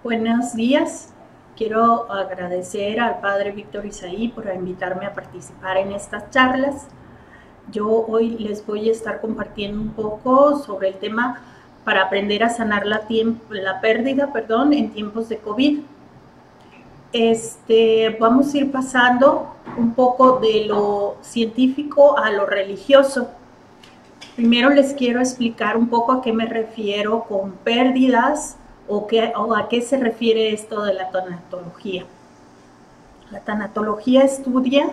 Buenos días. Quiero agradecer al padre Víctor Isaí por invitarme a participar en estas charlas. Yo hoy les voy a estar compartiendo un poco sobre el tema para aprender a sanar la pérdida en tiempos de COVID. Vamos a ir pasando un poco de lo científico a lo religioso. Primero les quiero explicar un poco a qué me refiero con pérdidas o a qué se refiere esto de la tanatología. La tanatología estudia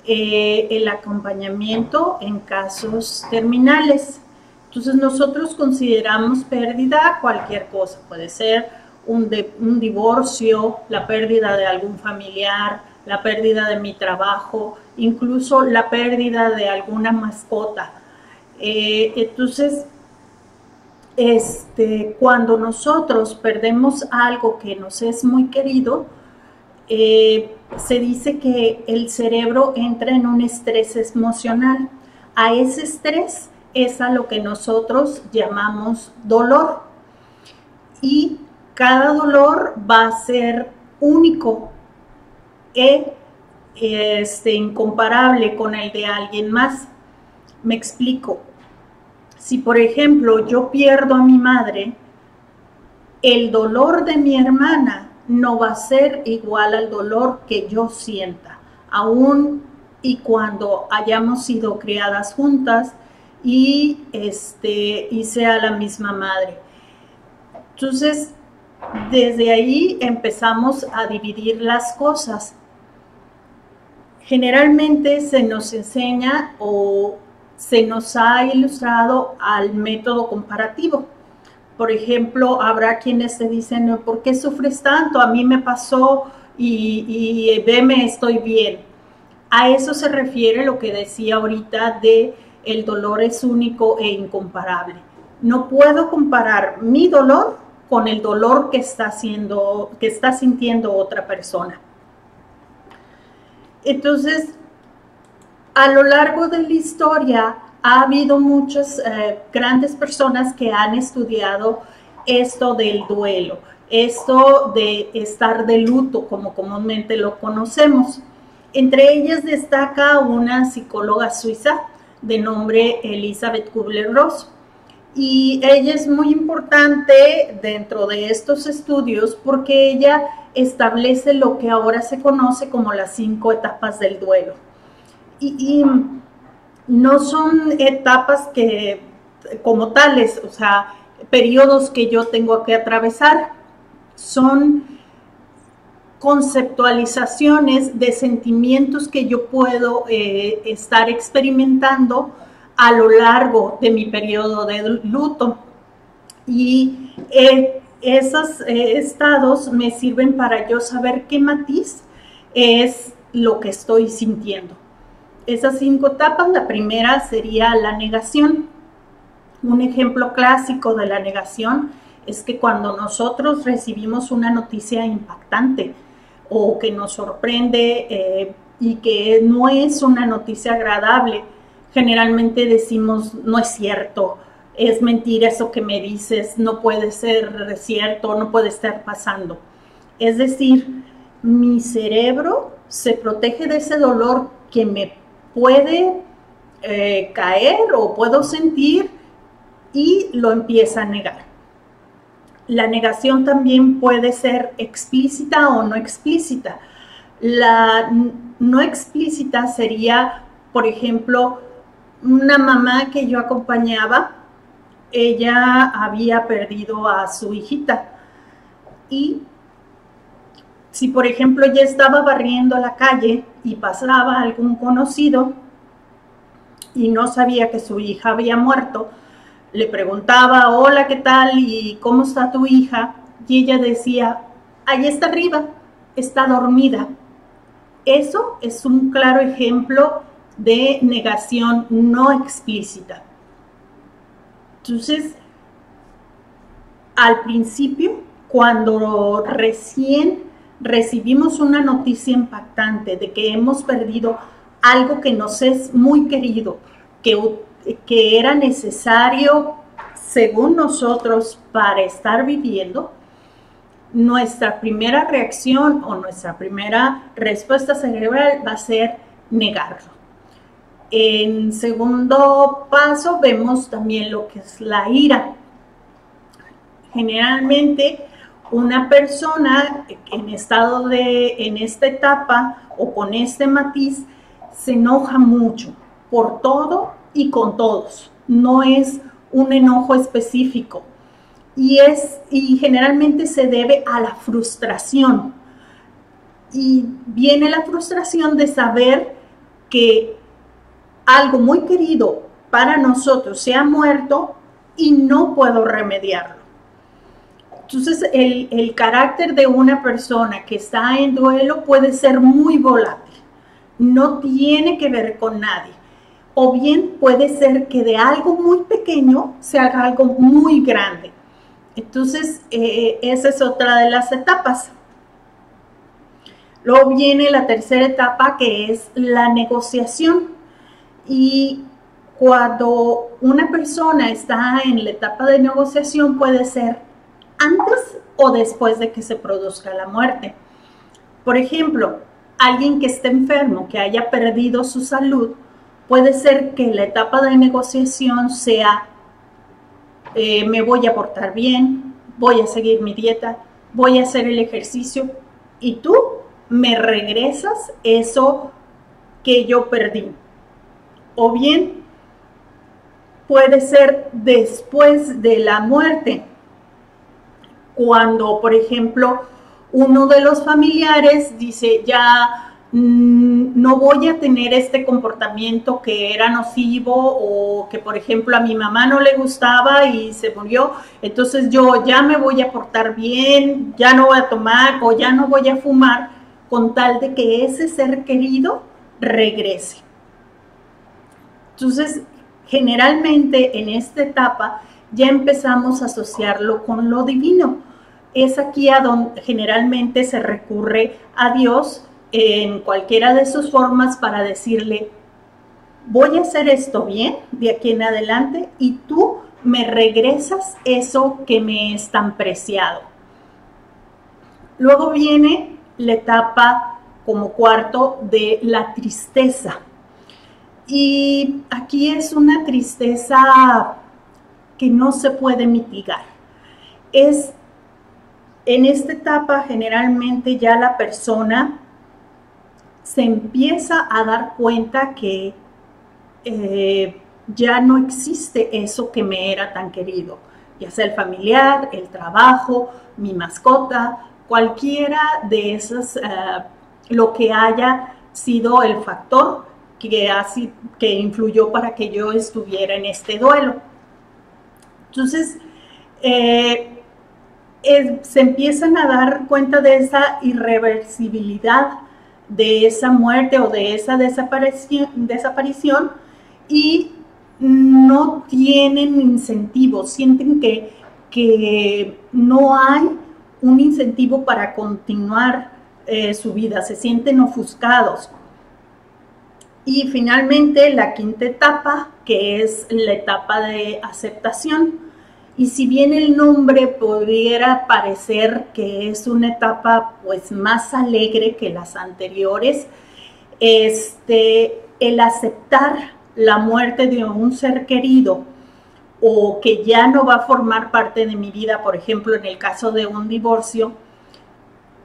el acompañamiento en casos terminales. Entonces nosotros consideramos pérdida cualquier cosa, puede ser un divorcio, la pérdida de algún familiar, la pérdida de mi trabajo, incluso la pérdida de alguna mascota. Entonces, cuando nosotros perdemos algo que nos es muy querido, se dice que el cerebro entra en un estrés emocional. A ese estrés es a lo que nosotros llamamos dolor. Y cada dolor va a ser único e incomparable con el de alguien más. Me explico. Si, por ejemplo, yo pierdo a mi madre, el dolor de mi hermana no va a ser igual al dolor que yo sienta, aún y cuando hayamos sido criadas juntas y sea la misma madre. Entonces, desde ahí empezamos a dividir las cosas. Generalmente se nos enseña o se nos ha ilustrado al método comparativo. Por ejemplo, habrá quienes te dicen, ¿por qué sufres tanto? A mí me pasó y veme, estoy bien. A eso se refiere lo que decía ahorita de el dolor es único e incomparable. No puedo comparar mi dolor con el dolor que está sintiendo otra persona. Entonces, a lo largo de la historia ha habido muchas grandes personas que han estudiado esto del duelo, esto de estar de luto, como comúnmente lo conocemos. Entre ellas destaca una psicóloga suiza de nombre Elisabeth Kübler-Ross. Y ella es muy importante dentro de estos estudios porque ella establece lo que ahora se conoce como las 5 etapas del duelo. Y no son etapas que como tales, o sea, periodos que yo tengo que atravesar, son conceptualizaciones de sentimientos que yo puedo estar experimentando a lo largo de mi periodo de luto. Y esos estados me sirven para yo saber qué matiz es lo que estoy sintiendo. Esas 5 etapas, la primera sería la negación. Un ejemplo clásico de la negación es que cuando nosotros recibimos una noticia impactante o que nos sorprende y que no es una noticia agradable, generalmente decimos, no es cierto, es mentira eso que me dices, no puede ser cierto, no puede estar pasando. Es decir, mi cerebro se protege de ese dolor que me puede caer o puedo sentir y lo empieza a negar. La negación también puede ser explícita o no explícita. La no explícita sería, por ejemplo, una mamá que yo acompañaba, ella había perdido a su hijita y si, por ejemplo, ella estaba barriendo la calle y pasaba algún conocido y no sabía que su hija había muerto, le preguntaba, hola, ¿qué tal? ¿Y cómo está tu hija? Y ella decía, ahí está arriba, está dormida. Eso es un claro ejemplo de negación no explícita. Entonces, al principio, cuando recién recibimos una noticia impactante de que hemos perdido algo que nos es muy querido, que era necesario, según nosotros, para estar viviendo, nuestra primera reacción o nuestra primera respuesta cerebral va a ser negarlo. En segundo paso vemos también lo que es la ira. Generalmente una persona en esta etapa o con este matiz se enoja mucho por todo y con todos. No es un enojo específico y generalmente se debe a la frustración. Y viene la frustración de saber que algo muy querido para nosotros se ha muerto y no puedo remediarlo. Entonces, el carácter de una persona que está en duelo puede ser muy volátil. No tiene que ver con nadie. O bien puede ser que de algo muy pequeño se haga algo muy grande. Entonces, esa es otra de las etapas. Luego viene la tercera etapa, que es la negociación. Y cuando una persona está en la etapa de negociación, puede ser antes o después de que se produzca la muerte. Por ejemplo, alguien que esté enfermo, que haya perdido su salud, puede ser que la etapa de negociación sea me voy a portar bien, voy a seguir mi dieta, voy a hacer el ejercicio y tú me regresas eso que yo perdí. O bien puede ser después de la muerte, cuando, por ejemplo, uno de los familiares dice, ya no voy a tener este comportamiento que era nocivo o que, por ejemplo, a mi mamá no le gustaba y se murió, entonces yo ya me voy a portar bien, ya no voy a tomar o ya no voy a fumar, con tal de que ese ser querido regrese. Entonces, generalmente en esta etapa ya empezamos a asociarlo con lo divino. Es aquí a donde generalmente se recurre a Dios en cualquiera de sus formas para decirle, voy a hacer esto bien de aquí en adelante y tú me regresas eso que me es tan preciado. Luego viene la etapa como cuarto de la tristeza. Y aquí es una tristeza que no se puede mitigar. En esta etapa generalmente ya la persona se empieza a dar cuenta que ya no existe eso que me era tan querido, ya sea el familiar, el trabajo, mi mascota, cualquiera de esas, lo que haya sido el factor que influyó para que yo estuviera en este duelo. Entonces, se empiezan a dar cuenta de esa irreversibilidad de esa muerte o de esa desaparición y no tienen incentivos, sienten que no hay un incentivo para continuar su vida, se sienten ofuscados. Y finalmente la quinta etapa, que es la etapa de aceptación. Y si bien el nombre pudiera parecer que es una etapa pues más alegre que las anteriores, el aceptar la muerte de un ser querido o que ya no va a formar parte de mi vida, por ejemplo, en el caso de un divorcio,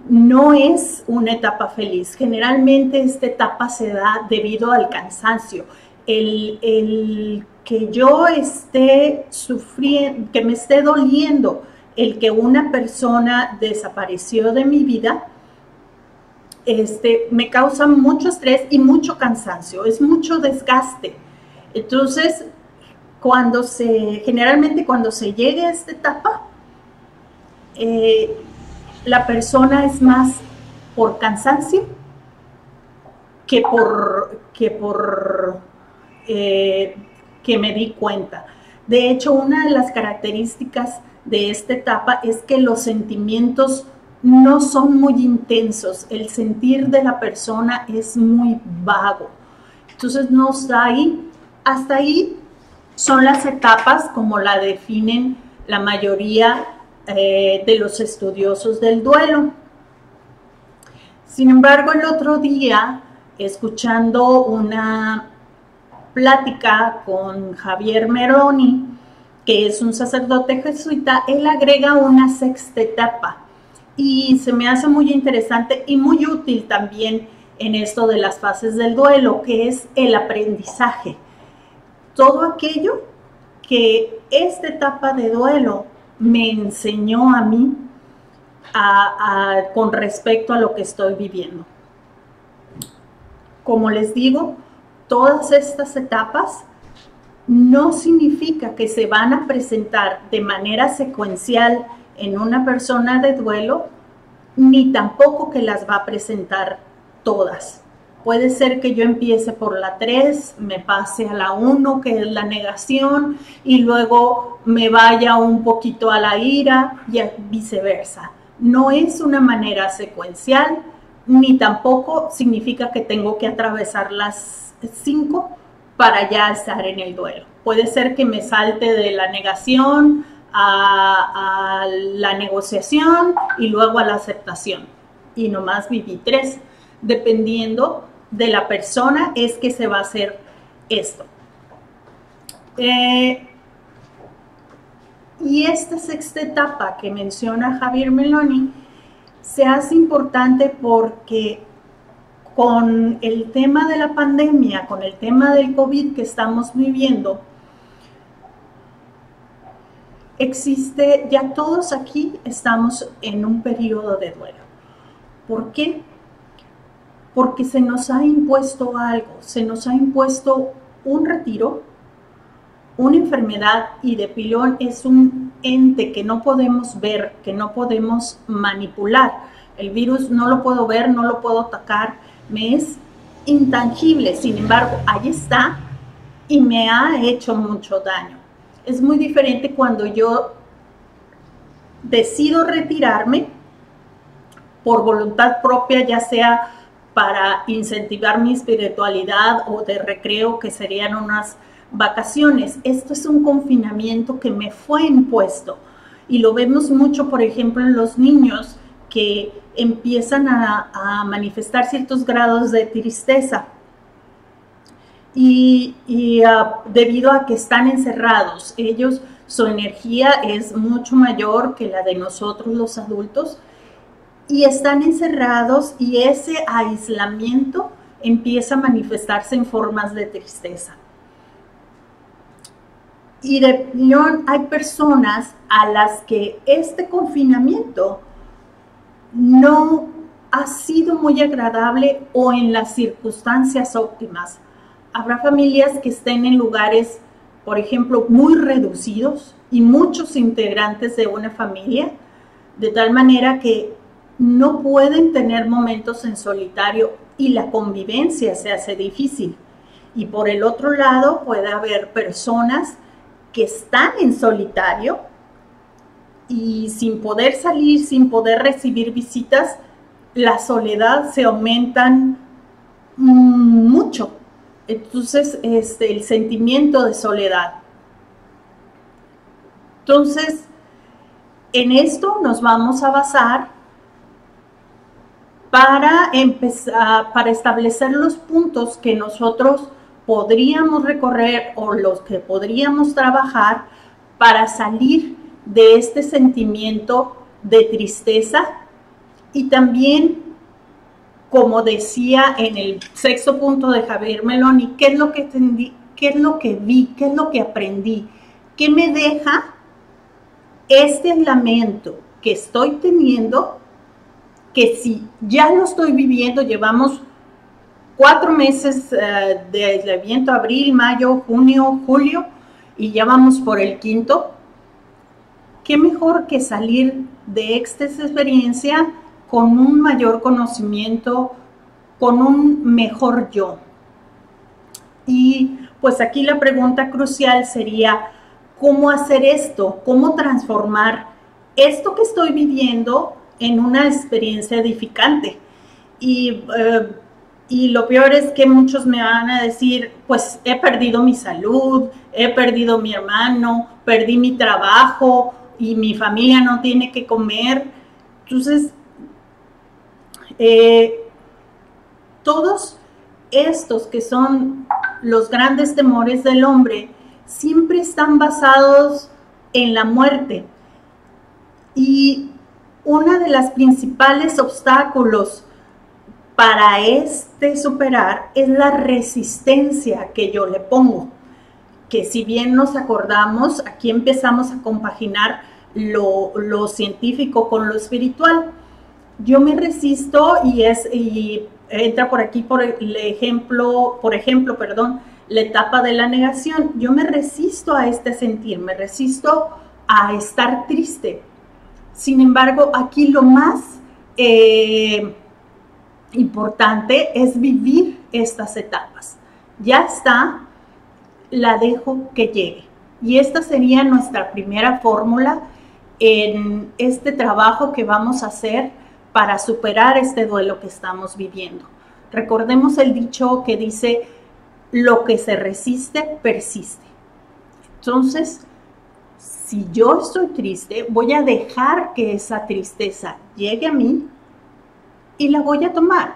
no es una etapa feliz. Generalmente esta etapa se da debido al cansancio. El que yo esté sufriendo, que me esté doliendo el que una persona desapareció de mi vida, me causa mucho estrés y mucho cansancio, es mucho desgaste. Entonces, generalmente cuando se llegue a esta etapa, la persona es más por cansancio que me di cuenta. De hecho, una de las características de esta etapa es que los sentimientos no son muy intensos, el sentir de la persona es muy vago. Entonces no está ahí. Hasta ahí son las etapas como la definen la mayoría de los estudiosos del duelo. Sin embargo, el otro día, escuchando una plática con Javier Meroni, que es un sacerdote jesuita, él agrega una sexta etapa y se me hace muy interesante y muy útil también en esto de las fases del duelo, que es el aprendizaje. Todo aquello que esta etapa de duelo me enseñó a mí con respecto a lo que estoy viviendo. Como les digo, todas estas etapas no significa que se van a presentar de manera secuencial en una persona de duelo, ni tampoco que las va a presentar todas. Puede ser que yo empiece por la 3, me pase a la 1, que es la negación, y luego me vaya un poquito a la ira y viceversa. No es una manera secuencial, ni tampoco significa que tengo que atravesar las 5 para ya estar en el duelo. Puede ser que me salte de la negación a la negociación y luego a la aceptación. Y nomás viví 3. Dependiendo de la persona es que se va a hacer esto. Y esta sexta etapa que menciona Javier Meroni se hace importante porque con el tema de la pandemia, con el tema del COVID que estamos viviendo, existe, ya todos aquí estamos en un periodo de duelo. ¿Por qué? Porque se nos ha impuesto algo, se nos ha impuesto un retiro, una enfermedad, y de pilón es un ente que no podemos ver, que no podemos manipular. El virus no lo puedo ver, no lo puedo tocar, me es intangible, sin embargo, ahí está y me ha hecho mucho daño. Es muy diferente cuando yo decido retirarme por voluntad propia, ya sea para incentivar mi espiritualidad o de recreo, que serían unas vacaciones. Esto es un confinamiento que me fue impuesto y lo vemos mucho, por ejemplo, en los niños que empiezan a manifestar ciertos grados de tristeza y debido a que están encerrados, ellos, su energía es mucho mayor que la de nosotros los adultos, y están encerrados y ese aislamiento empieza a manifestarse en formas de tristeza. Y de opinión, hay personas a las que este confinamiento no ha sido muy agradable o en las circunstancias óptimas. Habrá familias que estén en lugares, por ejemplo, muy reducidos y muchos integrantes de una familia, de tal manera que no pueden tener momentos en solitario y la convivencia se hace difícil. Y por el otro lado puede haber personas que están en solitario y sin poder salir, sin poder recibir visitas, la soledad se aumentan mucho. Entonces, el sentimiento de soledad. Entonces, en esto nos vamos a basar para empezar, para establecer los puntos que nosotros podríamos recorrer o los que podríamos trabajar para salir de este sentimiento de tristeza. Y también, como decía en el sexto punto de Javier Meroni, ¿qué es lo que entendí? ¿Qué es lo que vi? ¿Qué es lo que aprendí? ¿Qué me deja este aislamiento que estoy teniendo? Que si ya lo estoy viviendo, llevamos 4 meses de aislamiento, abril, mayo, junio, julio, y ya vamos por el 5º. ¿Qué mejor que salir de esta experiencia con un mayor conocimiento, con un mejor yo? Y pues aquí la pregunta crucial sería, ¿cómo hacer esto? ¿Cómo transformar esto que estoy viviendo en una experiencia edificante? Y lo peor es que muchos me van a decir, pues he perdido mi salud, he perdido mi hermano, perdí mi trabajo y mi familia no tiene que comer. Entonces, todos estos que son los grandes temores del hombre siempre están basados en la muerte. Y uno de los principales obstáculos para superar es la resistencia que yo le pongo. Que si bien nos acordamos, aquí empezamos a compaginar lo científico con lo espiritual. Yo me resisto y entra por aquí por ejemplo, la etapa de la negación. Yo me resisto a este sentir, me resisto a estar triste. Sin embargo, aquí lo más importante es vivir estas etapas. Ya está, la dejo que llegue. Y esta sería nuestra primera fórmula en este trabajo que vamos a hacer para superar este duelo que estamos viviendo. Recordemos el dicho que dice, lo que se resiste, persiste. Entonces, si yo estoy triste, voy a dejar que esa tristeza llegue a mí y la voy a tomar.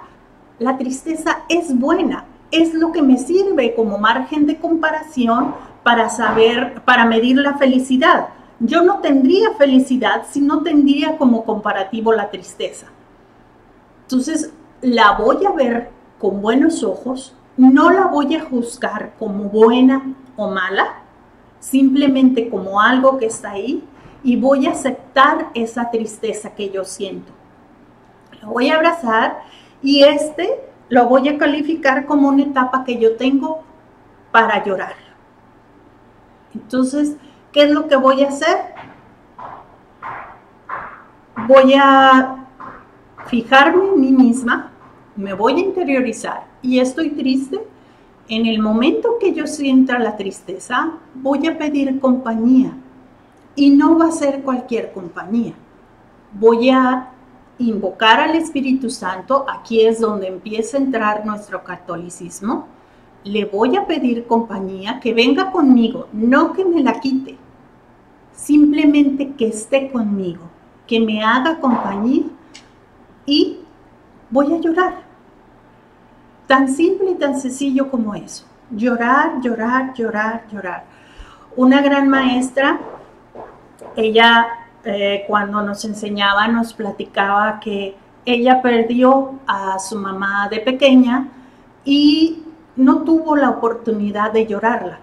La tristeza es buena, es lo que me sirve como margen de comparación para medir la felicidad. Yo no tendría felicidad si no tendría como comparativo la tristeza. Entonces, la voy a ver con buenos ojos, no la voy a juzgar como buena o mala, simplemente como algo que está ahí, y voy a aceptar esa tristeza que yo siento. Lo voy a abrazar y lo voy a calificar como una etapa que yo tengo para llorar. Entonces, ¿qué es lo que voy a hacer? Voy a fijarme en mí misma, me voy a interiorizar y estoy triste. En el momento que yo sienta la tristeza, voy a pedir compañía y no va a ser cualquier compañía. Voy a invocar al Espíritu Santo, aquí es donde empieza a entrar nuestro catolicismo. Le voy a pedir compañía, que venga conmigo, no que me la quite, simplemente que esté conmigo, que me haga compañía y voy a llorar. Tan simple y tan sencillo como eso. Llorar, llorar, llorar, llorar. Una gran maestra, ella cuando nos enseñaba, nos platicaba que ella perdió a su mamá de pequeña y no tuvo la oportunidad de llorarla.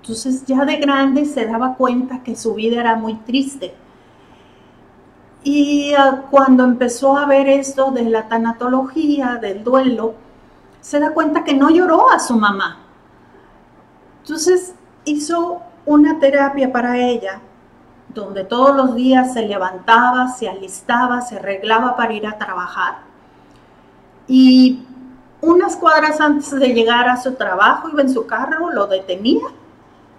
Entonces ya de grande se daba cuenta que su vida era muy triste. Y cuando empezó a ver esto de la tanatología, del duelo, se da cuenta que no lloró a su mamá. Entonces hizo una terapia para ella, donde todos los días se levantaba, se alistaba, se arreglaba para ir a trabajar. Y unas cuadras antes de llegar a su trabajo, iba en su carro, lo detenía,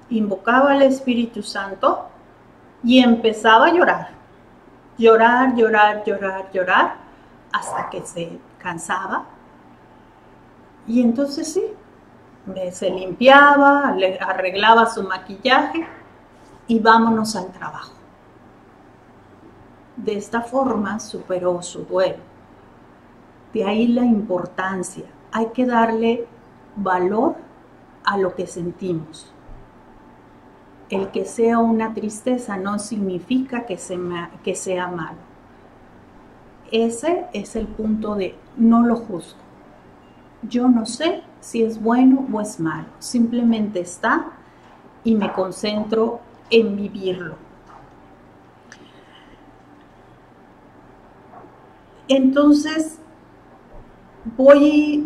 invocaba al Espíritu Santo y empezaba a llorar. Llorar, llorar, llorar, llorar, hasta que se cansaba. Y entonces sí, se limpiaba, le arreglaba su maquillaje y vámonos al trabajo. De esta forma superó su duelo. De ahí la importancia. Hay que darle valor a lo que sentimos. El que sea una tristeza no significa que sea malo. Ese es el punto de no lo juzgo. Yo no sé si es bueno o es malo. Simplemente está y me concentro en vivirlo. Entonces, voy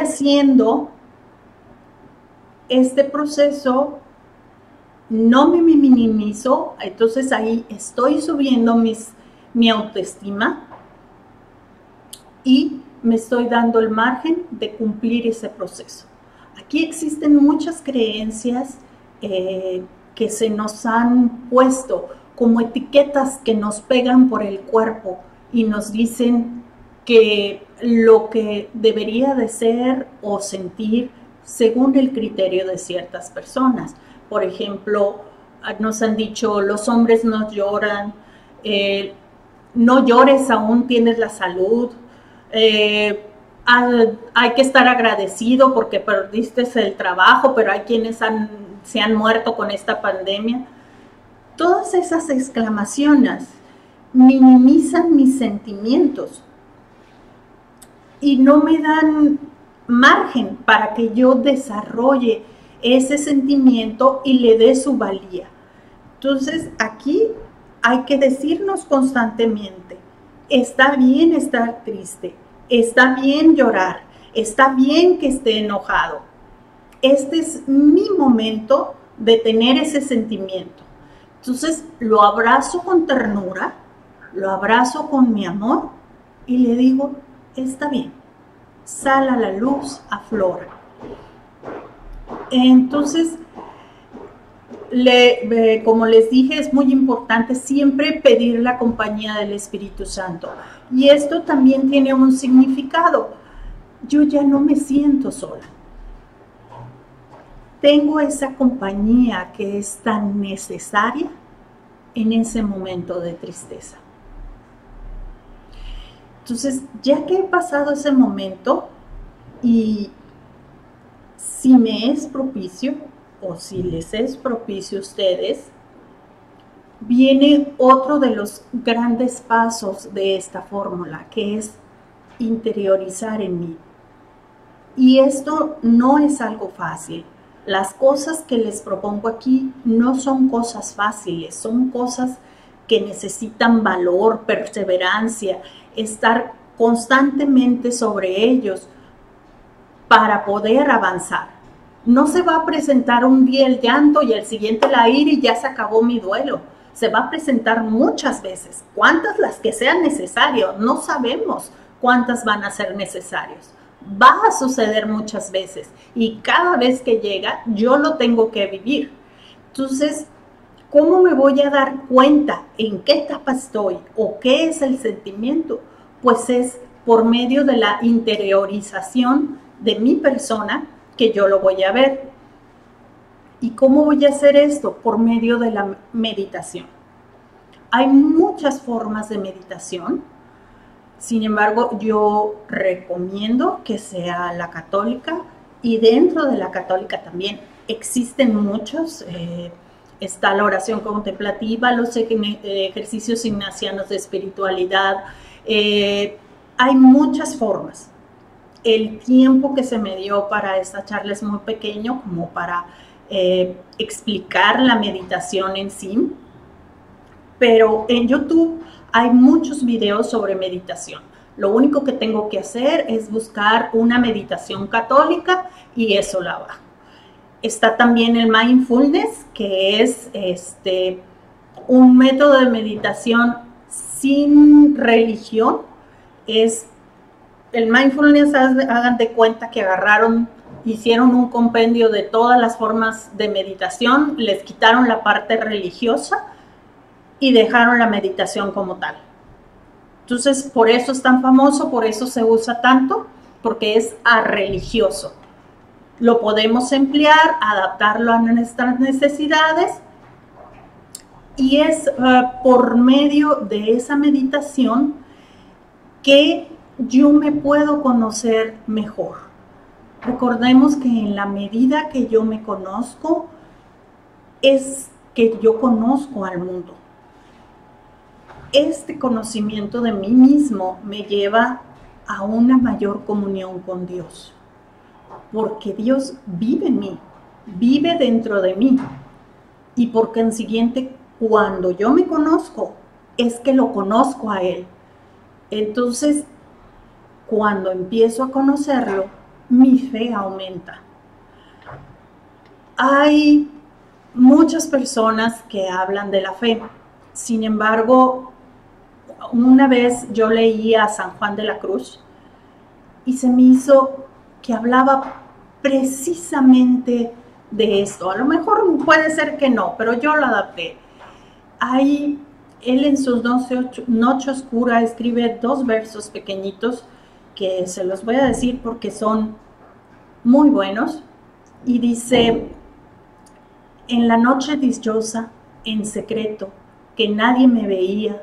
haciendo este proceso, no me minimizo, entonces ahí estoy subiendo mi autoestima y me estoy dando el margen de cumplir ese proceso. Aquí existen muchas creencias que se nos han puesto como etiquetas que nos pegan por el cuerpo y nos dicen que lo que debería de ser o sentir según el criterio de ciertas personas. Por ejemplo, nos han dicho, los hombres no lloran, no llores, aún tienes la salud, hay que estar agradecido porque perdiste el trabajo, pero hay quienes se han muerto con esta pandemia. Todas esas exclamaciones minimizan mis sentimientos y no me dan margen para que yo desarrolle ese sentimiento y le dé su valía. Entonces, aquí hay que decirnos constantemente, está bien estar triste, está bien llorar, está bien que esté enojado. Este es mi momento de tener ese sentimiento. Entonces, lo abrazo con ternura, lo abrazo con mi amor y le digo, está bien, sal a la luz, aflora. Entonces, como les dije, es muy importante siempre pedir la compañía del Espíritu Santo. Y esto también tiene un significado. Yo ya no me siento sola. Tengo esa compañía que es tan necesaria en ese momento de tristeza. Entonces, ya que he pasado ese momento y si me es propicio o si les es propicio a ustedes, viene otro de los grandes pasos de esta fórmula, que es interiorizar en mí. Y esto no es algo fácil. Las cosas que les propongo aquí no son cosas fáciles, son cosas que necesitan valor, perseverancia, estar constantemente sobre ellos para poder avanzar. No se va a presentar un día el llanto y el siguiente la ira y ya se acabó mi duelo. Se va a presentar muchas veces, cuántas las que sean necesarias, no sabemos cuántas van a ser necesarias. Va a suceder muchas veces y cada vez que llega yo lo tengo que vivir. Entonces, ¿cómo me voy a dar cuenta en qué etapa estoy o qué es el sentimiento? Pues es por medio de la interiorización de mi persona que yo lo voy a ver. ¿Y cómo voy a hacer esto? Por medio de la meditación. Hay muchas formas de meditación. Sin embargo, yo recomiendo que sea la católica y dentro de la católica también existen muchos. Está la oración contemplativa, los ejercicios ignacianos de espiritualidad. Hay muchas formas. El tiempo que se me dio para esta charla es muy pequeño como para explicar la meditación en sí, pero en YouTube hay muchos videos sobre meditación. Lo único que tengo que hacer es buscar una meditación católica y eso la bajo. Está también el mindfulness, que es un método de meditación sin religión. El mindfulness, hagan de cuenta que hicieron un compendio de todas las formas de meditación, les quitaron la parte religiosa y dejaron la meditación como tal. Entonces, por eso es tan famoso, por eso se usa tanto, porque es religioso. Lo podemos emplear, adaptarlo a nuestras necesidades y es por medio de esa meditación que yo me puedo conocer mejor. Recordemos que en la medida que yo me conozco, es que yo conozco al mundo. Este conocimiento de mí mismo me lleva a una mayor comunión con Dios, porque Dios vive en mí, vive dentro de mí, y por consiguiente, cuando yo me conozco, es que lo conozco a Él. Entonces, cuando empiezo a conocerlo, mi fe aumenta. Hay muchas personas que hablan de la fe. Sin embargo, una vez yo leí a San Juan de la Cruz y se me hizo que hablaba precisamente de esto. A lo mejor puede ser que no, pero yo lo adapté. Él en sus Noche Oscura escribe 2 versos pequeñitos que se los voy a decir porque son muy buenos. Y dice, En la noche dichosa, en secreto, que nadie me veía,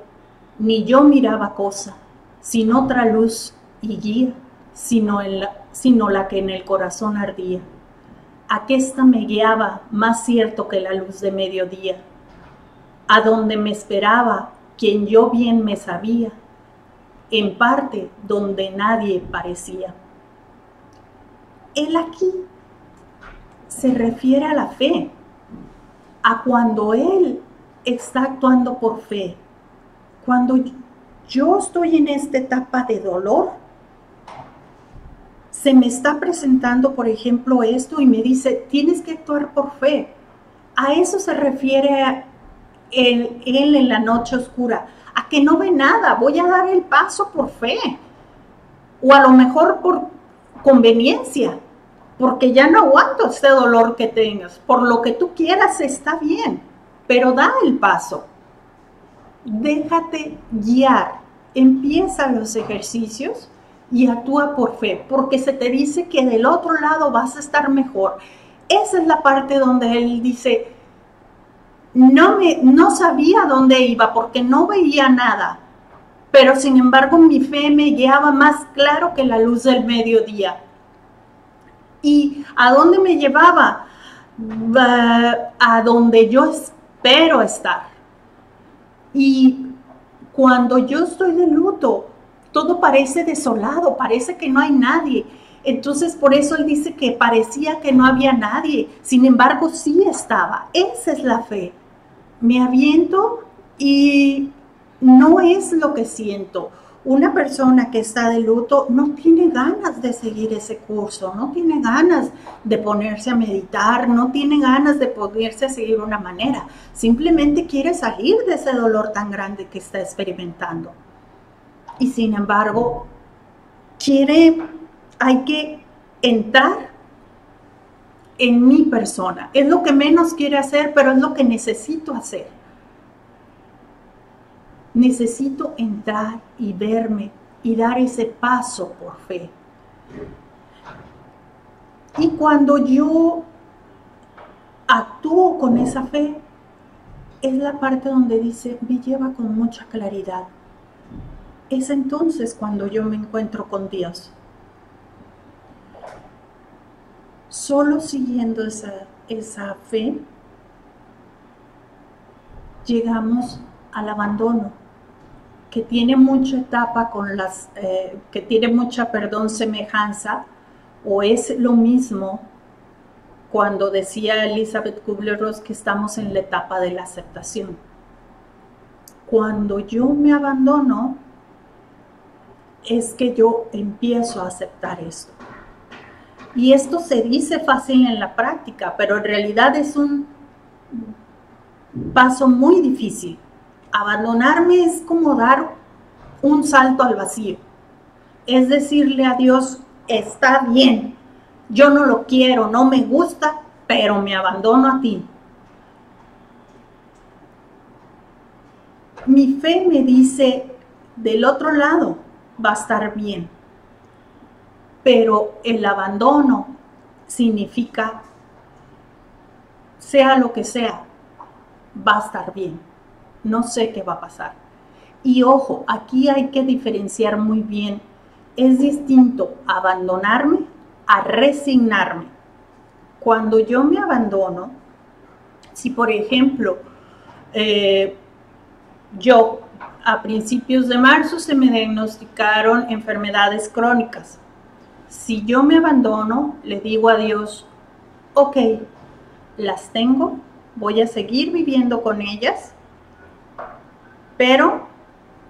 ni yo miraba cosa, sin otra luz y guía, sino la que en el corazón ardía. Aquesta me guiaba más cierto que la luz de mediodía, a donde me esperaba quien yo bien me sabía, en parte donde nadie parecía. Él aquí se refiere a la fe, a cuando él está actuando por fe. Cuando yo estoy en esta etapa de dolor, se me está presentando, por ejemplo, esto y me dice, tienes que actuar por fe. A eso se refiere él en la noche oscura, a que no ve nada, voy a dar el paso por fe. O a lo mejor por conveniencia, porque ya no aguanto este dolor que tengas. Por lo que tú quieras está bien, pero da el paso. Déjate guiar, empieza los ejercicios y actúa por fe, porque se te dice que del otro lado vas a estar mejor. Esa es la parte donde él dice, no sabía dónde iba porque no veía nada, pero sin embargo mi fe me guiaba más claro que la luz del mediodía. ¿Y a dónde me llevaba? A donde yo espero estar. Y cuando yo estoy de luto, todo parece desolado, parece que no hay nadie. Entonces, por eso él dice que parecía que no había nadie. Sin embargo, sí estaba. Esa es la fe. Me aviento y no es lo que siento. Una persona que está de luto no tiene ganas de seguir ese curso, no tiene ganas de ponerse a meditar, no tiene ganas de ponerse a seguir una manera. Simplemente quiere salir de ese dolor tan grande que está experimentando. Y sin embargo, hay que entrar en mi persona. Es lo que menos quiere hacer, pero es lo que necesito hacer. Necesito entrar y verme y dar ese paso por fe. Y cuando yo actúo con esa fe, es la parte donde dice, me lleva con mucha claridad. Es entonces cuando yo me encuentro con Dios. Solo siguiendo esa fe, llegamos al abandono, que tiene mucha etapa con que tiene mucha, semejanza, o es lo mismo cuando decía Elizabeth Kubler-Ross que estamos en la etapa de la aceptación. Cuando yo me abandono, es que yo empiezo a aceptar esto. Y esto se dice fácil en la práctica, pero en realidad es un paso muy difícil. Abandonarme es como dar un salto al vacío. Es decirle a Dios, está bien, yo no lo quiero, no me gusta, pero me abandono a ti. Mi fe me dice, del otro lado va a estar bien. Pero el abandono significa, sea lo que sea, va a estar bien. No sé qué va a pasar. Y ojo, aquí hay que diferenciar muy bien. Es distinto abandonarme a resignarme. Cuando yo me abandono, si por ejemplo, yo a principios de marzo se me diagnosticaron enfermedades crónicas. Si yo me abandono, le digo a Dios, ok, las tengo, voy a seguir viviendo con ellas, pero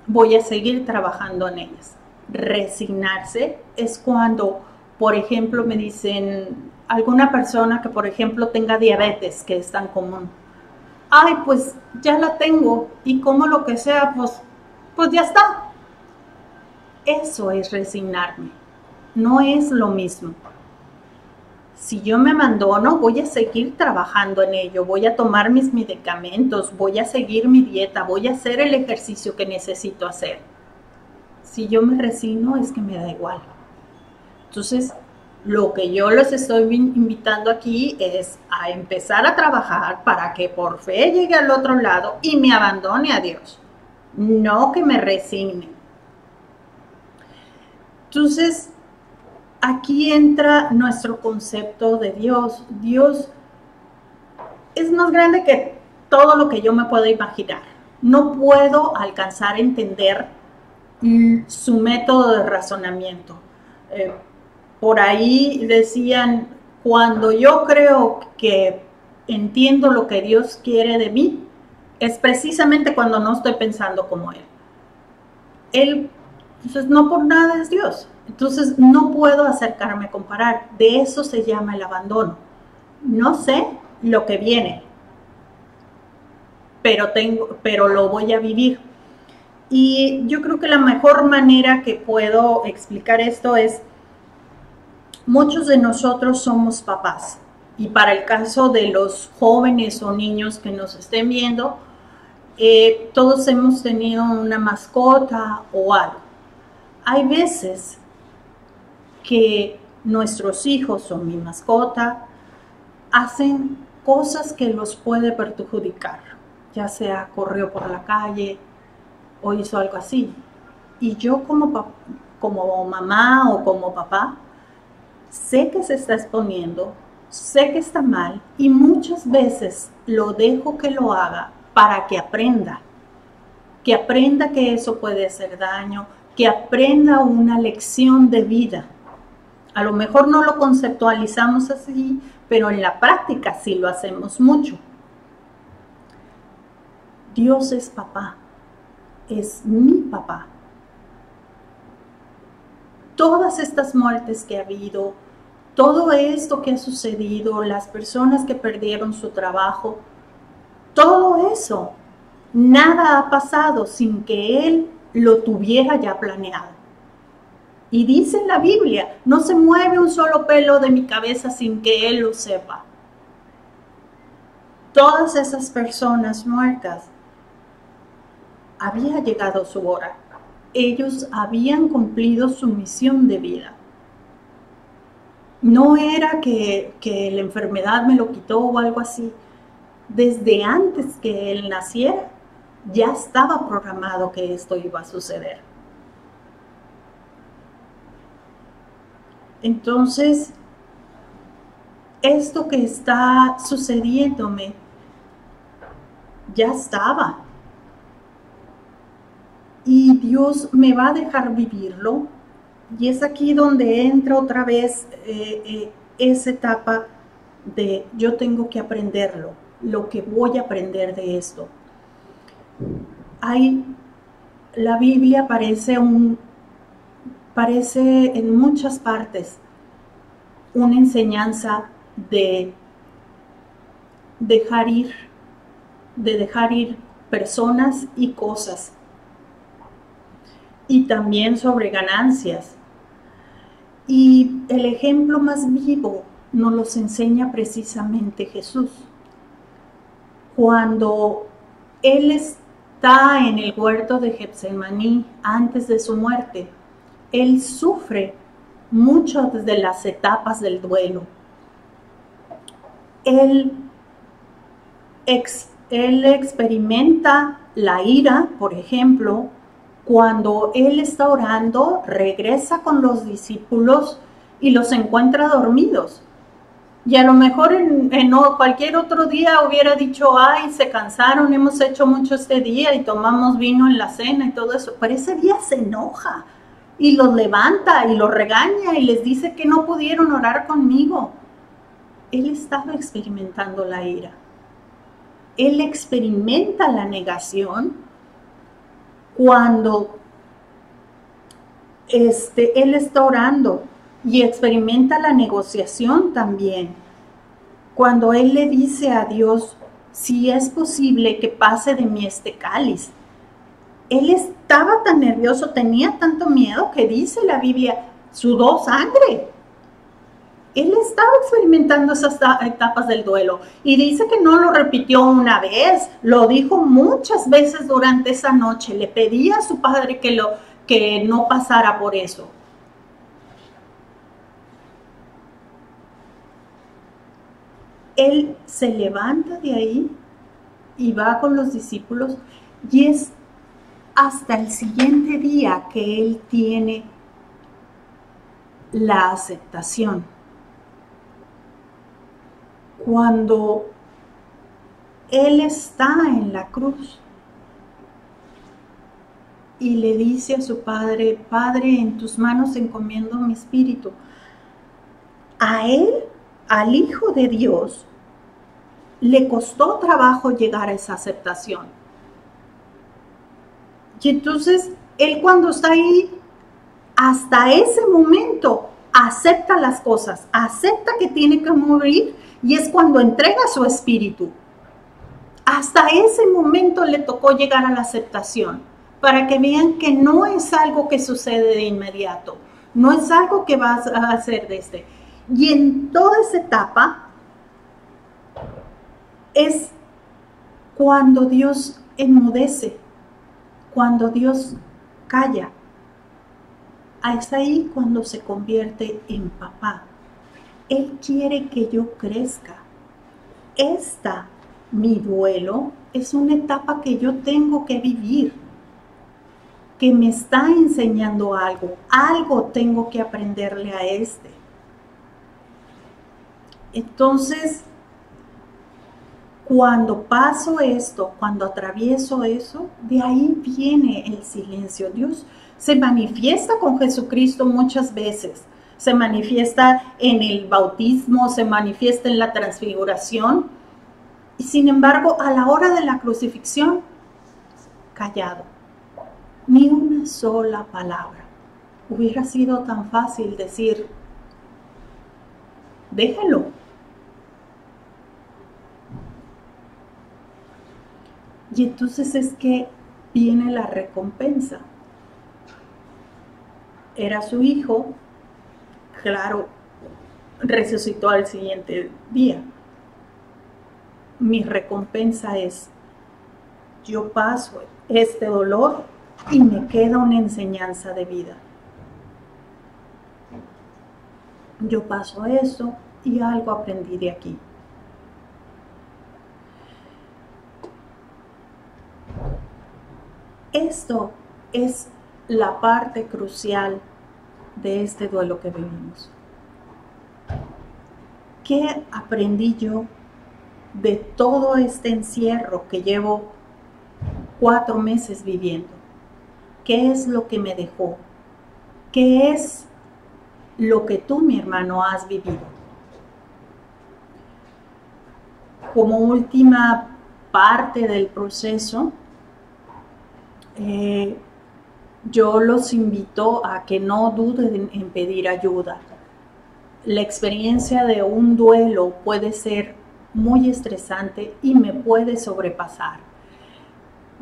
voy a seguir trabajando en ellas. Resignarse es cuando, por ejemplo, me dicen alguna persona que, por ejemplo, tenga diabetes, que es tan común. Ay, pues ya la tengo y como lo que sea, pues ya está. Eso es resignarme. No es lo mismo. Si yo me abandono, voy a seguir trabajando en ello, voy a tomar mis medicamentos, voy a seguir mi dieta, voy a hacer el ejercicio que necesito hacer. Si yo me resigno, es que me da igual. Entonces, Lo que yo les estoy invitando aquí es a empezar a trabajar para que por fe llegue al otro lado y me abandone a Dios, no que me resigne. Entonces, aquí entra nuestro concepto de Dios. Dios es más grande que todo lo que yo me puedo imaginar. No puedo alcanzar a entender su método de razonamiento. Por ahí decían, cuando yo creo que entiendo lo que Dios quiere de mí, es precisamente cuando no estoy pensando como Él. Él, entonces, no por nada es Dios. Entonces, no puedo acercarme a comparar. De eso se llama el abandono. No sé lo que viene, pero lo voy a vivir. Y yo creo que la mejor manera que puedo explicar esto es, muchos de nosotros somos papás. Y para el caso de los jóvenes o niños que nos estén viendo, todos hemos tenido una mascota o algo. Hay veces que nuestros hijos o mi mascota hacen cosas que los puede perjudicar, ya sea corrió por la calle o hizo algo así. Y yo como mamá o como papá, sé que se está exponiendo, sé que está mal y muchas veces lo dejo que lo haga para que aprenda que eso puede hacer daño, que aprenda una lección de vida. A lo mejor no lo conceptualizamos así, pero en la práctica sí lo hacemos mucho. Dios es papá, es mi papá. Todas estas muertes que ha habido, todo esto que ha sucedido, las personas que perdieron su trabajo, todo eso, nada ha pasado sin que Él lo tuviera ya planeado. Y dice en la Biblia, no se mueve un solo pelo de mi cabeza sin que Él lo sepa. Todas esas personas muertas, había llegado su hora. Ellos habían cumplido su misión de vida. No era que la enfermedad me lo quitó o algo así. Desde antes que él naciera, ya estaba programado que esto iba a suceder. Entonces, esto que está sucediéndome, ya estaba. Y Dios me va a dejar vivirlo. Y es aquí donde entra otra vez esa etapa de yo tengo que aprenderlo, lo que voy a aprender de esto. La Biblia parece en muchas partes una enseñanza de dejar ir personas y cosas. Y también sobre ganancias. Y el ejemplo más vivo nos los enseña precisamente Jesús. Cuando Él está en el huerto de Getsemaní antes de su muerte, Él sufre muchas de las etapas del duelo. Él experimenta la ira, por ejemplo. Cuando Él está orando, regresa con los discípulos y los encuentra dormidos. Y a lo mejor en cualquier otro día hubiera dicho, ay, se cansaron, hemos hecho mucho este día y tomamos vino en la cena y todo eso. Pero ese día se enoja y los levanta y los regaña y les dice que no pudieron orar conmigo. Él estaba experimentando la ira. Él experimenta la negación cuando Él está orando y experimenta la negociación también. Cuando Él le dice a Dios, si es posible que pase de mí este cáliz. Él estaba tan nervioso, tenía tanto miedo que dice la Biblia, sudó sangre. Él estaba experimentando esas etapas del duelo y dice que no lo repitió una vez, lo dijo muchas veces durante esa noche, le pedía a su padre que no pasara por eso. Él se levanta de ahí y va con los discípulos, y es hasta el siguiente día que él tiene la aceptación. Cuando él está en la cruz y le dice a su padre: Padre, en tus manos encomiendo mi espíritu. A él, al Hijo de Dios, le costó trabajo llegar a esa aceptación. Y entonces, él cuando está ahí, hasta ese momento, acepta las cosas, acepta que tiene que morir, y es cuando entrega su espíritu. Hasta ese momento le tocó llegar a la aceptación, para que vean que no es algo que sucede de inmediato, no es algo que vas a hacer desde. Y en toda esa etapa es cuando Dios enmudece, cuando Dios calla. Es ahí cuando se convierte en papá. Él quiere que yo crezca. Mi duelo, es una etapa que yo tengo que vivir, que me está enseñando algo tengo que aprenderle a este. Entonces, cuando paso esto, cuando atravieso eso, de ahí viene el silencio. Dios se manifiesta con Jesucristo muchas veces. Se manifiesta en el bautismo, se manifiesta en la transfiguración. Y sin embargo, a la hora de la crucifixión, callado. Ni una sola palabra. Hubiera sido tan fácil decir: déjelo. Y entonces es que viene la recompensa. Era su hijo, claro, resucitó al siguiente día. Mi recompensa es: yo paso este dolor y me queda una enseñanza de vida. Yo paso eso y algo aprendí de aquí. Esto es la parte crucial de este duelo que vivimos. ¿Qué aprendí yo de todo este encierro que llevo 4 meses viviendo? ¿Qué es lo que me dejó? ¿Qué es lo que tú, mi hermano, has vivido? Como última parte del proceso, yo los invito a que no duden en pedir ayuda. La experiencia de un duelo puede ser muy estresante y me puede sobrepasar.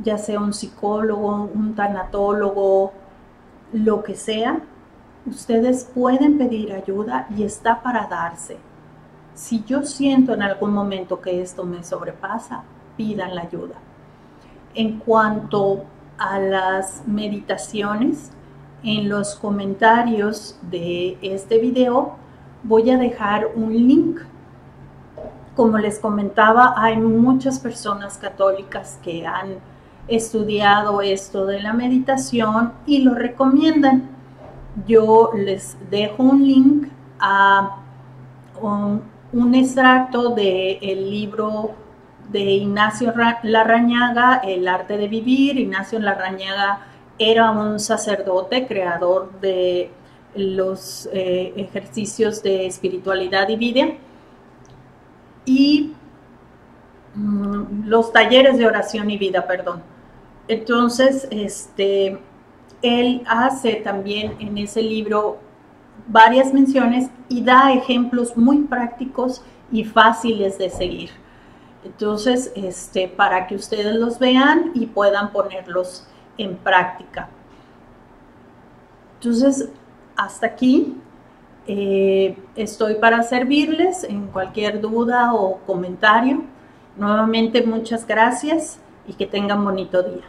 Ya sea un psicólogo, un tanatólogo, lo que sea, ustedes pueden pedir ayuda y está para darse. Si yo siento en algún momento que esto me sobrepasa, pidan la ayuda. En cuanto a las meditaciones, en los comentarios de este video voy a dejar un link. Como les comentaba, hay muchas personas católicas que han estudiado esto de la meditación y lo recomiendan. Yo les dejo un link a un extracto del libro de Ignacio Larrañaga, El arte de vivir. Ignacio Larrañaga era un sacerdote, creador de los ejercicios de espiritualidad y vida y los talleres de oración y vida, perdón. Entonces, él hace también en ese libro varias menciones y da ejemplos muy prácticos y fáciles de seguir. Entonces, para que ustedes los vean y puedan ponerlos en práctica. Entonces, hasta aquí estoy para servirles en cualquier duda o comentario. Nuevamente, muchas gracias y que tengan bonito día.